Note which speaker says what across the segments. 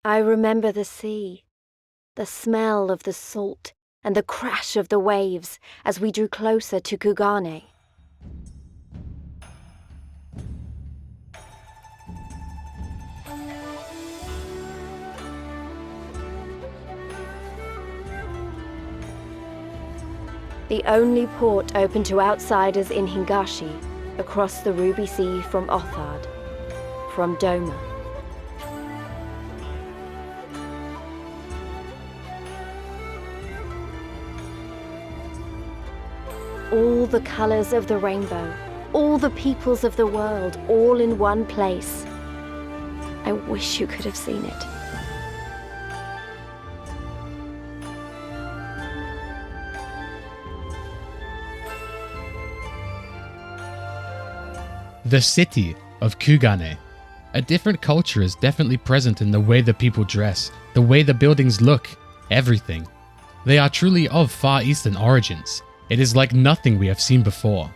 Speaker 1: I remember the sea, the smell of the salt and the crash of the waves as we drew closer to Kugane. The only port open to outsiders in Hingashi, across the Ruby Sea from Ul'dah, from Doma. All the colors of the rainbow, all the peoples of the world, all in one place. I wish you could have seen it.
Speaker 2: The city of Kugane. A different culture is definitely present in the way the people dress, the way the buildings look, everything. They are truly of Far Eastern origins. It is like nothing we have seen before.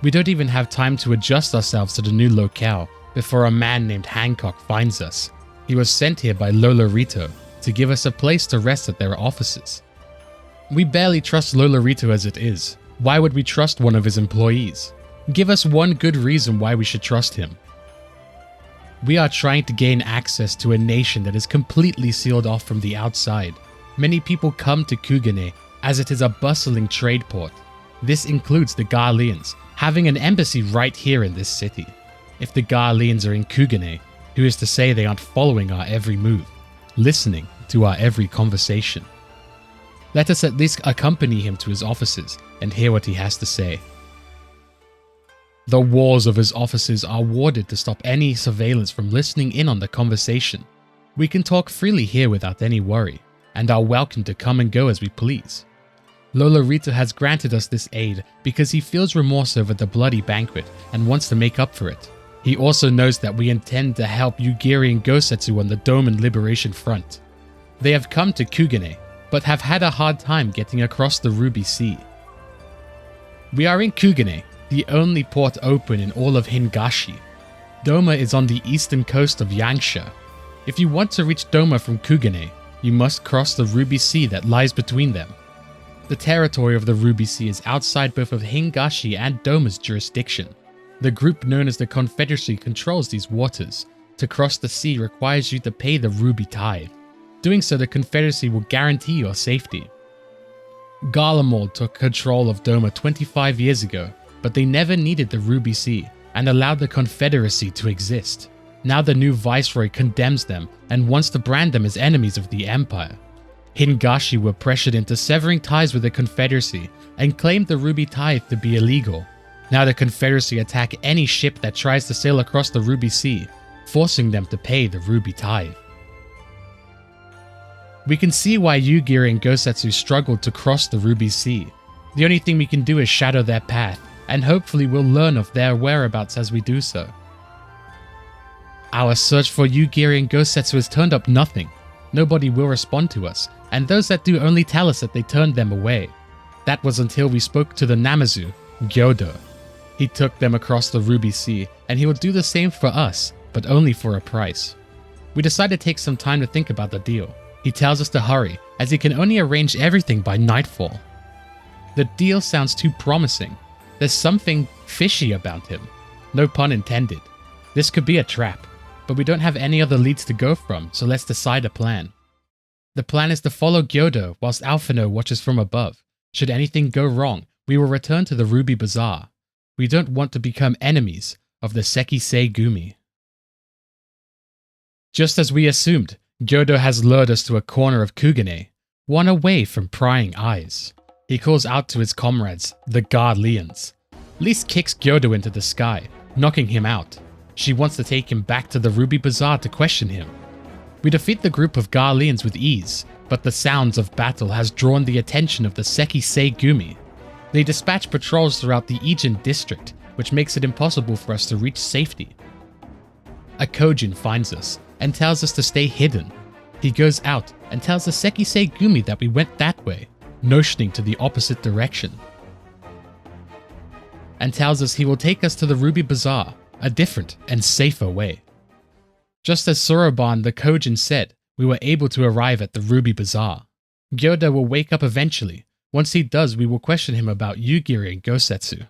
Speaker 2: We don't even have time to adjust ourselves to the new locale before a man named Hancock finds us. He was sent here by Lolorito to give us a place to rest at their offices. We barely trust Lolorito as it is. Why would we trust one of his employees? Give us one good reason why we should trust him. We are trying to gain access to a nation that is completely sealed off from the outside. Many people come to Kugane as it is a bustling trade port. This includes the Garleans, having an embassy right here in this city. If the Garleans are in Kugane, who is to say they aren't following our every move, listening to our every conversation? Let us at least accompany him to his offices and hear what he has to say. The walls of his offices are warded to stop any surveillance from listening in on the conversation. We can talk freely here without any worry, and are welcome to come and go as we please. Lolorito has granted us this aid because he feels remorse over the bloody banquet and wants to make up for it. He also knows that we intend to help Yugiri and Gosetsu on the Doman Liberation Front. They have come to Kugane, but have had a hard time getting across the Ruby Sea. We are in Kugane, the only port open in all of Hingashi. Doma is on the eastern coast of Yanxia. If you want to reach Doma from Kugane, you must cross the Ruby Sea that lies between them. The territory of the Ruby Sea is outside both of Hingashi and Doma's jurisdiction. The group known as the Confederacy controls these waters. To cross the sea requires you to pay the Ruby Tithe. Doing so, the Confederacy will guarantee your safety. Garlean took control of Doma 25 years ago, but they never needed the Ruby Sea and allowed the Confederacy to exist. Now the new viceroy condemns them and wants to brand them as enemies of the Empire. Hingashi were pressured into severing ties with the Confederacy and claimed the Ruby Tithe to be illegal. Now the Confederacy attack any ship that tries to sail across the Ruby Sea, forcing them to pay the Ruby Tithe. We can see why Yugiri and Gosetsu struggled to cross the Ruby Sea. The only thing we can do is shadow their path, and hopefully we'll learn of their whereabouts as we do so. Our search for Yugiri and Gosetsu has turned up nothing. Nobody will respond to us, and those that do only tell us that they turned them away. That was until we spoke to the Namazu, Gyr. He took them across the Ruby Sea, and he will do the same for us, but only for a price. We decided to take some time to think about the deal. He tells us to hurry, as he can only arrange everything by nightfall. The deal sounds too promising. There's something fishy about him. No pun intended. This could be a trap, but we don't have any other leads to go from, so let's decide a plan. The plan is to follow Gyr whilst Alphino watches from above. Should anything go wrong, we will return to the Ruby Bazaar. We don't want to become enemies of the Sekisei Gumi. Just as we assumed, Gyr has lured us to a corner of Kugane, one away from prying eyes. He calls out to his comrades, the Garleans. Lise kicks Gyr into the sky, knocking him out. She wants to take him back to the Ruby Bazaar to question him. We defeat the group of Garleans with ease, but the sounds of battle has drawn the attention of the Sekisei Gumi. They dispatch patrols throughout the Ijin district, which makes it impossible for us to reach safety. A Kojin finds us and tells us to stay hidden. He goes out and tells the Sekisei Gumi that we went that way, notioning to the opposite direction, and tells us he will take us to the Ruby Bazaar, a different and safer way. Just as Soroban the Kojin said, we were able to arrive at the Ruby Bazaar. Gyr will wake up eventually. Once he does, we will question him about Yugiri and Gosetsu.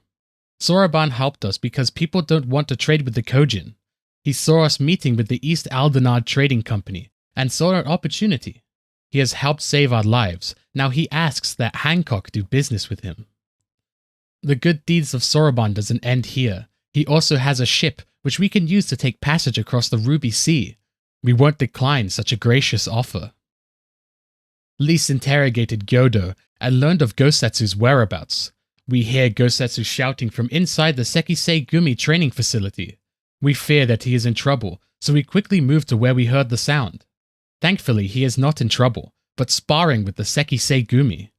Speaker 2: Soraban helped us because people don't want to trade with the Kojin. He saw us meeting with the East Aldenard Trading Company and saw an opportunity. He has helped save our lives. Now he asks that Hancock do business with him. The good deeds of Soraban doesn't end here. He also has a ship which we can use to take passage across the Ruby Sea. We won't decline such a gracious offer. Lise interrogated Gyodo and learned of Gosetsu's whereabouts. We hear Gosetsu shouting from inside the Sekisei Gumi training facility. We fear that he is in trouble, so we quickly move to where we heard the sound. Thankfully, he is not in trouble, but sparring with the Sekisei Gumi.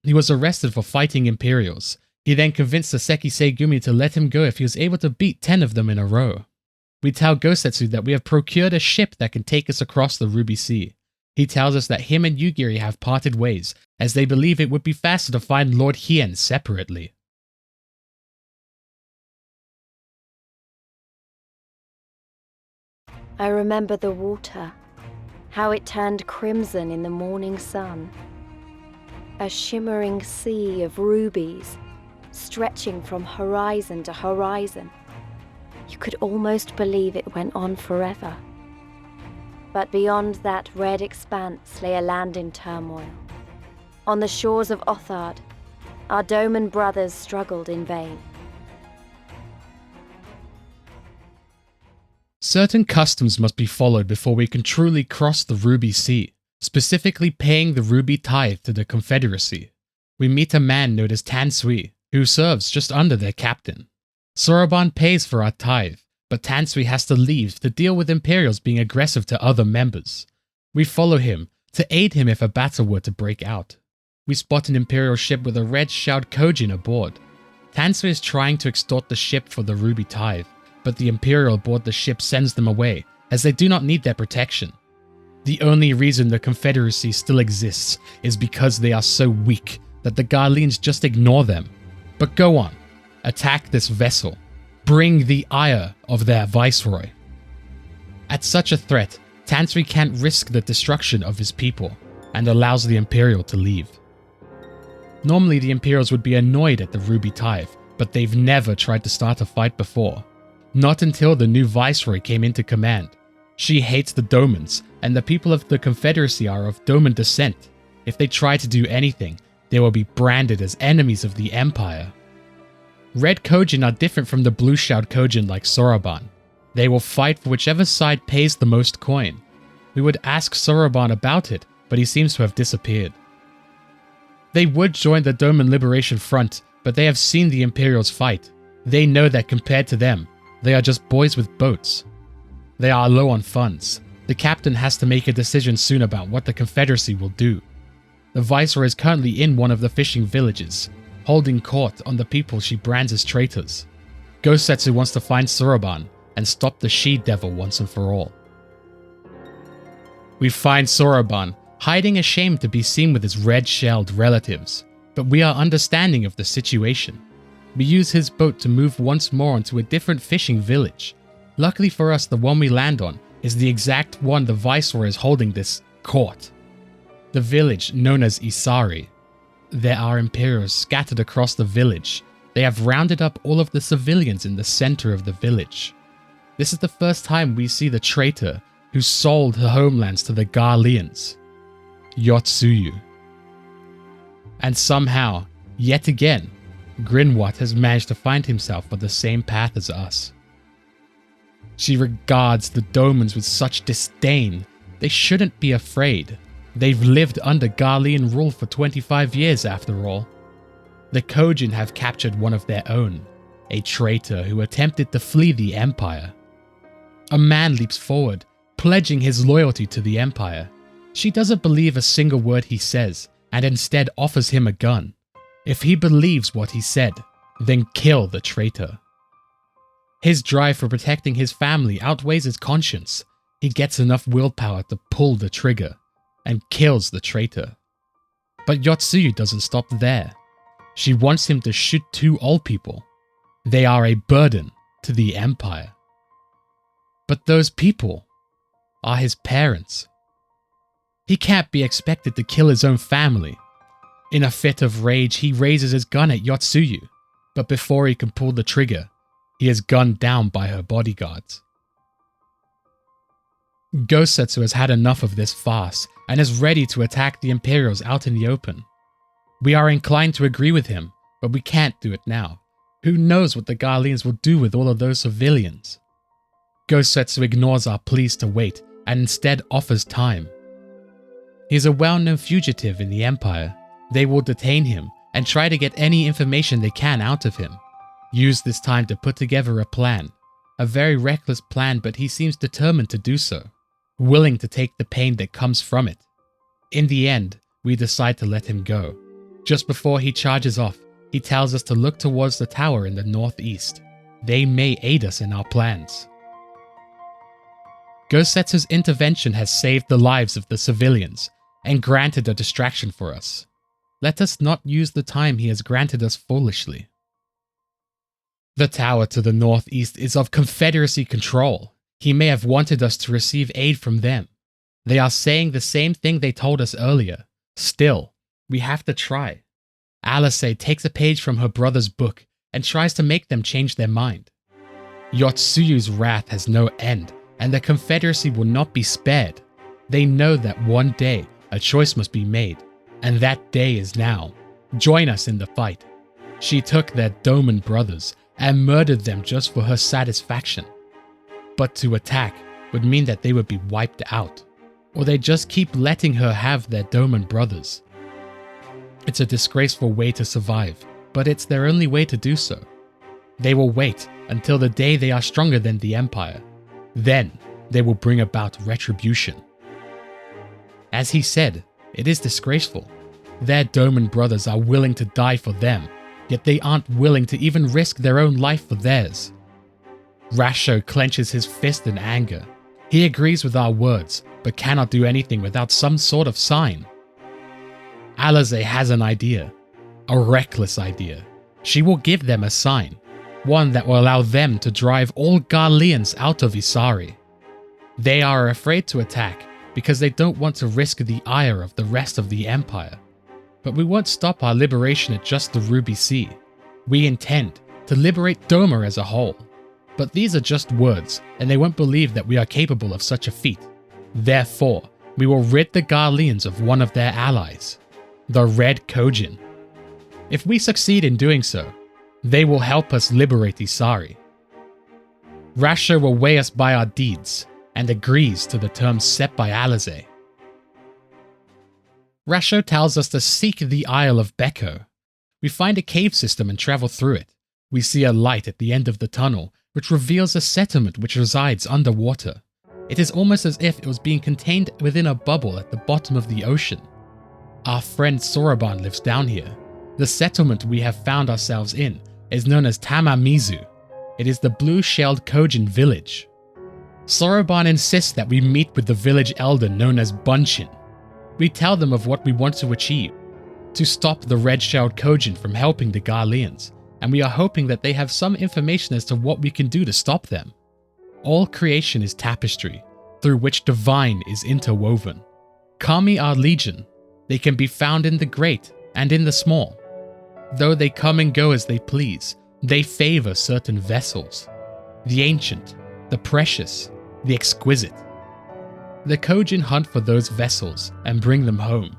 Speaker 2: He was arrested for fighting Imperials. He then convinced the Sekisei Gumi to let him go if he was able to beat 10 of them in a row. We tell Gosetsu that we have procured a ship that can take us across the Ruby Sea. He tells us that him and Yugiri have parted ways, as they believe it would be faster to find Lord Hien separately.
Speaker 1: I remember the water, how it turned crimson in the morning sun. A shimmering sea of rubies, stretching from horizon to horizon. You could almost believe it went on forever. But beyond that red expanse lay a land in turmoil. On the shores of Othard, our Doman brothers struggled in vain.
Speaker 2: Certain customs must be followed before we can truly cross the Ruby Sea, specifically paying the Ruby Tithe to the Confederacy. We meet a man known as Tansui, who serves just under their captain. Soraban pays for our tithe, but Tansui has to leave to deal with Imperials being aggressive to other members. We follow him to aid him if a battle were to break out. We spot an Imperial ship with a red shroud Kojin aboard. Tansui is trying to extort the ship for the Ruby Tithe, but the Imperial aboard the ship sends them away, as they do not need their protection. The only reason the Confederacy still exists is because they are so weak that the Garleans just ignore them. But go on, attack this vessel. Bring the ire of their viceroy. At such a threat, Tansui can't risk the destruction of his people, and allows the Imperial to leave. Normally the Imperials would be annoyed at the Ruby Tithe, but they've never tried to start a fight before. Not until the new viceroy came into command. She hates the Domans, and the people of the Confederacy are of Doman descent. If they try to do anything, they will be branded as enemies of the Empire. Red Kojin are different from the Blue Shroud Kojin like Soraban. They will fight for whichever side pays the most coin. We would ask Soraban about it, but he seems to have disappeared. They would join the Doman Liberation Front, but they have seen the Imperials fight. They know that compared to them, they are just boys with boats. They are low on funds. The captain has to make a decision soon about what the Confederacy will do. The Viceroy is currently in one of the fishing villages, holding court on the people she brands as traitors. Gosetsu wants to find Soraban and stop the she-devil once and for all. We find Soraban hiding ashamed to be seen with his red-shelled relatives, but we are understanding of the situation. We use his boat to move once more onto a different fishing village. Luckily for us, the one we land on is the exact one the Viceroy is holding this court. The village known as Isari. There are Imperials scattered across the village. They have rounded up all of the civilians in the center of the village. This is the first time we see the traitor who sold her homelands to the Garleans, Yotsuyu. And somehow, yet again, Grinwat has managed to find himself on the same path as us. She regards the Domans with such disdain. They shouldn't be afraid. They've lived under Garlean rule for 25 years after all. The Kojin have captured one of their own, a traitor who attempted to flee the Empire. A man leaps forward, pledging his loyalty to the Empire. She doesn't believe a single word he says, and instead offers him a gun. If he believes what he said, then kill the traitor. His drive for protecting his family outweighs his conscience. He gets enough willpower to pull the trigger, and kills the traitor. But Yotsuyu doesn't stop there. She wants him to shoot 2 old people. They are a burden to the Empire. But those people are his parents. He can't be expected to kill his own family. In a fit of rage, he raises his gun at Yotsuyu, but before he can pull the trigger, he is gunned down by her bodyguards. Gosetsu has had enough of this farce and is ready to attack the Imperials out in the open. We are inclined to agree with him, but we can't do it now. Who knows what the Garleans will do with all of those civilians? Gosetsu ignores our pleas to wait and instead offers time. He is a well-known fugitive in the Empire. They will detain him and try to get any information they can out of him. Use this time to put together a plan. A very reckless plan, but he seems determined to do so, willing to take the pain that comes from it. In the end, we decide to let him go. Just before he charges off, he tells us to look towards the tower in the northeast. They may aid us in our plans. Gosetsu's intervention has saved the lives of the civilians and granted a distraction for us. Let us not use the time he has granted us foolishly. The tower to the northeast is of Confederacy control. He may have wanted us to receive aid from them. They are saying the same thing they told us earlier. Still, we have to try. Alice takes a page from her brother's book and tries to make them change their mind. Yotsuyu's wrath has no end, and the Confederacy will not be spared. They know that one day a choice must be made, and that day is now. Join us in the fight. She took their Doman brothers and murdered them just for her satisfaction. But to attack would mean that they would be wiped out, or they just keep letting her have their Doman brothers. It's a disgraceful way to survive, but it's their only way to do so. They will wait until the day they are stronger than the Empire. Then they will bring about retribution. As he said, it is disgraceful. Their Doman brothers are willing to die for them, yet they aren't willing to even risk their own life for theirs. Rasho clenches his fist in anger. He agrees with our words, but cannot do anything without some sort of sign. Alize has an idea, a reckless idea. She will give them a sign, one that will allow them to drive all Garleans out of Isari. They are afraid to attack because they don't want to risk the ire of the rest of the Empire. But we won't stop our liberation at just the Ruby Sea. We intend to liberate Doma as a whole. But these are just words, and they won't believe that we are capable of such a feat. Therefore, we will rid the Garleans of one of their allies, the Red Kojin. If we succeed in doing so, they will help us liberate Isari. Rasho will weigh us by our deeds, and agrees to the terms set by Alize. Rasho tells us to seek the Isle of Beko. We find a cave system and travel through it. We see a light at the end of the tunnel, which reveals a settlement which resides underwater. It is almost as if it was being contained within a bubble at the bottom of the ocean. Our friend Soroban lives down here. The settlement we have found ourselves in is known as Tamamizu. It is the blue-shelled Kojin village. Soroban insists that we meet with the village elder known as Bunshin. We tell them of what we want to achieve, to stop the red-shelled Kojin from helping the Garleans, and we are hoping that they have some information as to what we can do to stop them. All creation is tapestry, through which divine is interwoven. Kami are legion. They can be found in the great and in the small. Though they come and go as they please, they favor certain vessels. The ancient, the precious, the exquisite. The Kojin hunt for those vessels and bring them home.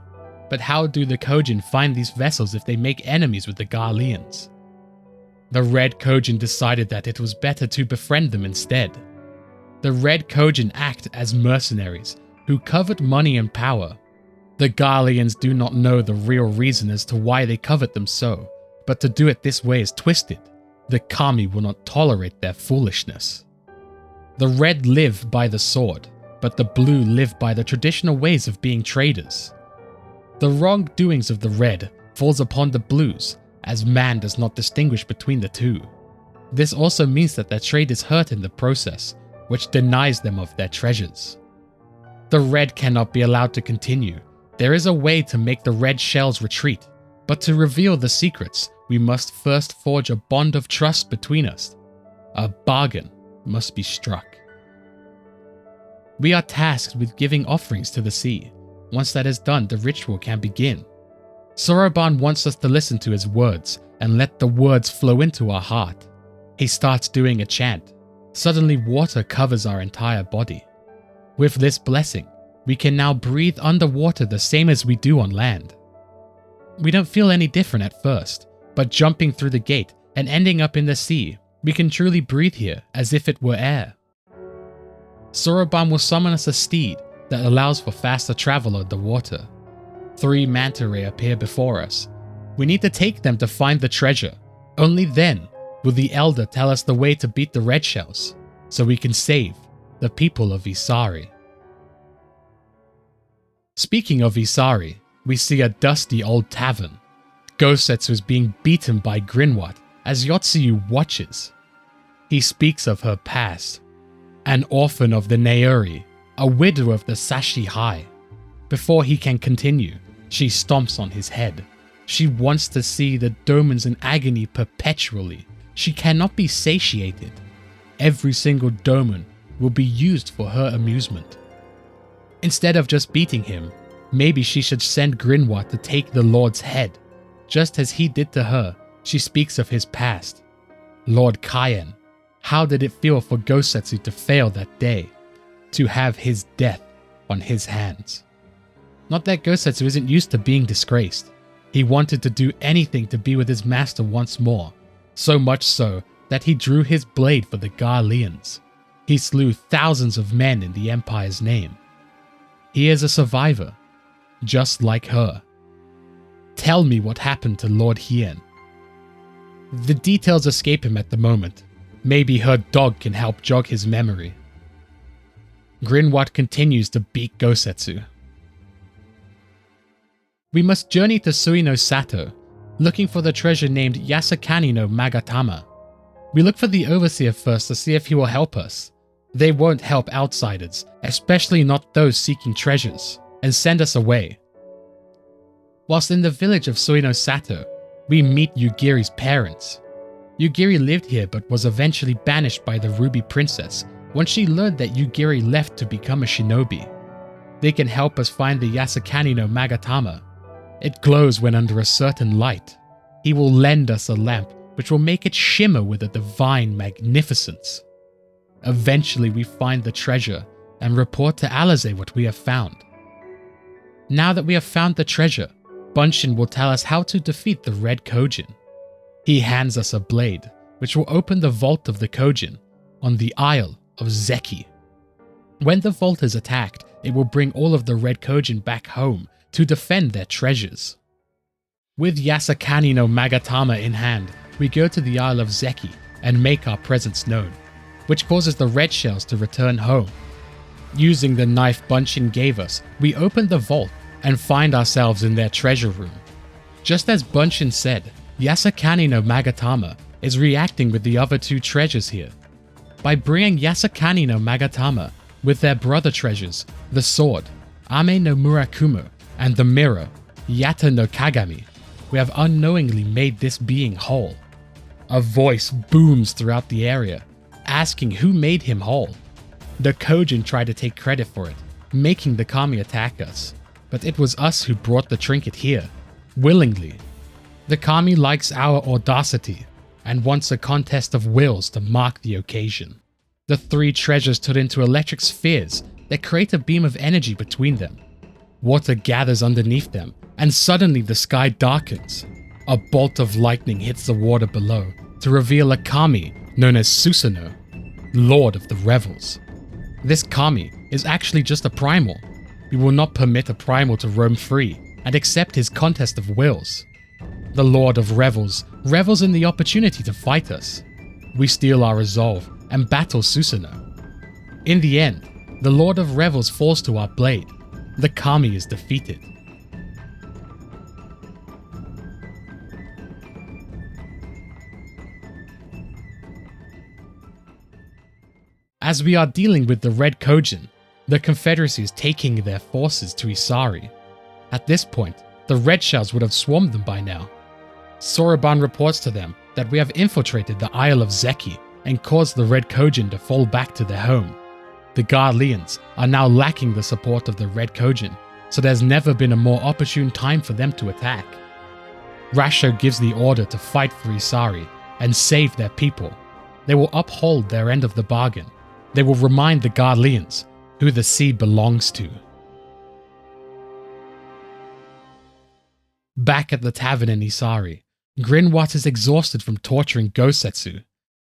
Speaker 2: But how do the Kojin find these vessels if they make enemies with the Garleans? The Red Kojin decided that it was better to befriend them instead. The Red Kojin act as mercenaries who covet money and power. The Garleans do not know the real reason as to why they covet them so, but to do it this way is twisted. The Kami will not tolerate their foolishness. The Red live by the sword, but the Blue live by the traditional ways of being traders. The wrongdoings of the Red falls upon the Blues, as man does not distinguish between the two. This also means that their trade is hurt in the process, which denies them of their treasures. The Red cannot be allowed to continue. There is a way to make the Red shells retreat, but to reveal the secrets, we must first forge a bond of trust between us. A bargain must be struck. We are tasked with giving offerings to the sea. Once that is done, the ritual can begin. Soroban wants us to listen to his words and let the words flow into our heart. He starts doing a chant. Suddenly water covers our entire body. With this blessing, we can now breathe underwater the same as we do on land. We don't feel any different at first, but jumping through the gate and ending up in the sea, we can truly breathe here as if it were air. Soroban will summon us a steed that allows for faster travel underwater. 3 manta ray appear before us. We need to take them to find the treasure. Only then will the Elder tell us the way to beat the red shells, so we can save the people of Isari. Speaking of Isari, we see a dusty old tavern. Gosetsu is being beaten by Grinwat as Yotsuyu watches. He speaks of her past, an orphan of the Neuri, a widow of the Sashi High. Before he can continue, she stomps on his head. She wants to see the Domans in agony perpetually. She cannot be satiated. Every single Doman will be used for her amusement. Instead of just beating him, maybe she should send Grinwat to take the Lord's head. Just as he did to her, she speaks of his past. Lord Kaien, how did it feel for Gosetsu to fail that day? To have his death on his hands. Not that Gosetsu isn't used to being disgraced. He wanted to do anything to be with his master once more. So much so that he drew his blade for the Garleans. He slew thousands of men in the Empire's name. He is a survivor, just like her. Tell me what happened to Lord Hien. The details escape him at the moment. Maybe her dog can help jog his memory. Grinwat continues to beat Gosetsu. We must journey to Suino Sato, looking for the treasure named Yasakani no Magatama. We look for the overseer first to see if he will help us. They won't help outsiders, especially not those seeking treasures, and send us away. Whilst in the village of Suino Sato, we meet Yugiri's parents. Yugiri lived here but was eventually banished by the Ruby Princess once she learned that Yugiri left to become a shinobi. They can help us find the Yasakani no Magatama. It glows when under a certain light. He will lend us a lamp which will make it shimmer with a divine magnificence. Eventually we find the treasure and report to Alize what we have found. Now that we have found the treasure, Bunshin will tell us how to defeat the Red Kojin. He hands us a blade which will open the vault of the Kojin on the Isle of Zeki. When the vault is attacked, it will bring all of the Red Kojin back home to defend their treasures. With Yasakani no Magatama in hand, we go to the Isle of Zeki and make our presence known, which causes the red shells to return home. Using the knife Bunshin gave us, we open the vault and find ourselves in their treasure room. Just as Bunshin said, Yasakani no Magatama is reacting with the other 2 treasures here. By bringing Yasakani no Magatama with their brother treasures, the sword, Ame no Murakumo, and the mirror, Yata no Kagami, we have unknowingly made this being whole. A voice booms throughout the area, asking who made him whole. The Kojin try to take credit for it, making the kami attack us, but it was us who brought the trinket here, willingly. The kami likes our audacity, and wants a contest of wills to mark the occasion. The 3 treasures turn into electric spheres that create a beam of energy between them. Water gathers underneath them, and suddenly the sky darkens. A bolt of lightning hits the water below to reveal a kami known as Susano, Lord of the Revels. This kami is actually just a primal. We will not permit a primal to roam free and accept his contest of wills. The Lord of Revels revels in the opportunity to fight us. We steal our resolve and battle Susano. In the end, the Lord of Revels falls to our blade. The kami is defeated. As we are dealing with the Red Kojin, the Confederacy is taking their forces to Isari. At this point, the red shells would have swarmed them by now. Soroban reports to them that we have infiltrated the Isle of Zeki and caused the Red Kojin to fall back to their home. The Garleans are now lacking the support of the Red Kojin, so there's never been a more opportune time for them to attack. Rasho gives the order to fight for Isari and save their people. They will uphold their end of the bargain. They will remind the Garleans who the sea belongs to. Back at the tavern in Isari, Grinwat is exhausted from torturing Gosetsu.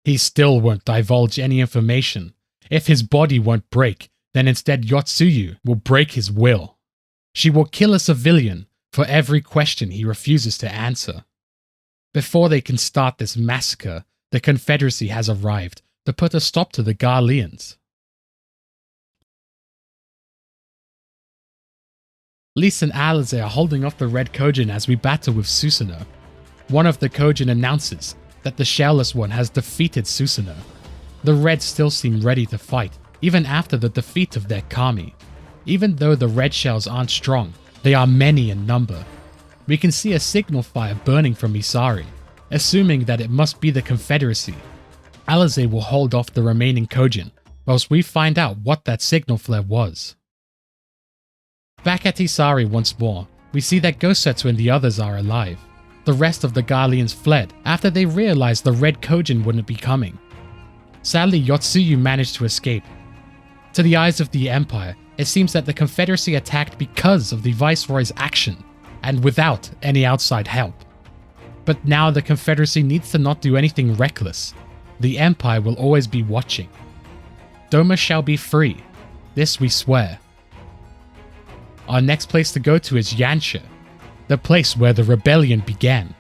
Speaker 2: He still won't divulge any information. If his body won't break, then instead Yotsuyu will break his will. She will kill a civilian for every question he refuses to answer. Before they can start this massacre, the Confederacy has arrived to put a stop to the Garleans. Lys and Alize are holding off the Red Kojin as we battle with Susano. One of the Kojin announces that the Shellless One has defeated Susano. The Reds still seem ready to fight, even after the defeat of their Kami. Even though the Red Shells aren't strong, they are many in number. We can see a signal fire burning from Isari, assuming that it must be the Confederacy. Alize will hold off the remaining Kojin, whilst we find out what that signal flare was. Back at Isari once more, we see that Gosetsu and the others are alive. The rest of the Garleans fled after they realized the Red Kojin wouldn't be coming. Sadly, Yotsuyu managed to escape. To the eyes of the Empire, it seems that the Confederacy attacked because of the Viceroy's action, and without any outside help. But now the Confederacy needs to not do anything reckless. The Empire will always be watching. Doma shall be free. This we swear. Our next place to go to is Yanxia, the place where the rebellion began.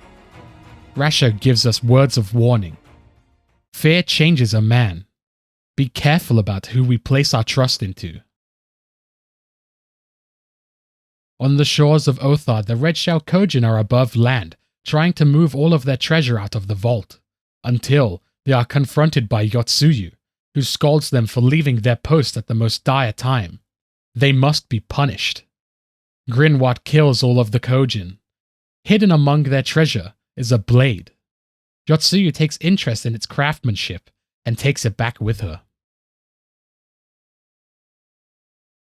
Speaker 2: Rasho gives us words of warning. Fear changes a man. Be careful about who we place our trust into. On the shores of Ul'dah, the Red Shell Kojin are above land, trying to move all of their treasure out of the vault, until they are confronted by Yotsuyu, who scolds them for leaving their post at the most dire time. They must be punished. Grinwat kills all of the Kojin. Hidden among their treasure is a blade. Yotsuyu takes interest in its craftsmanship and takes it back with her.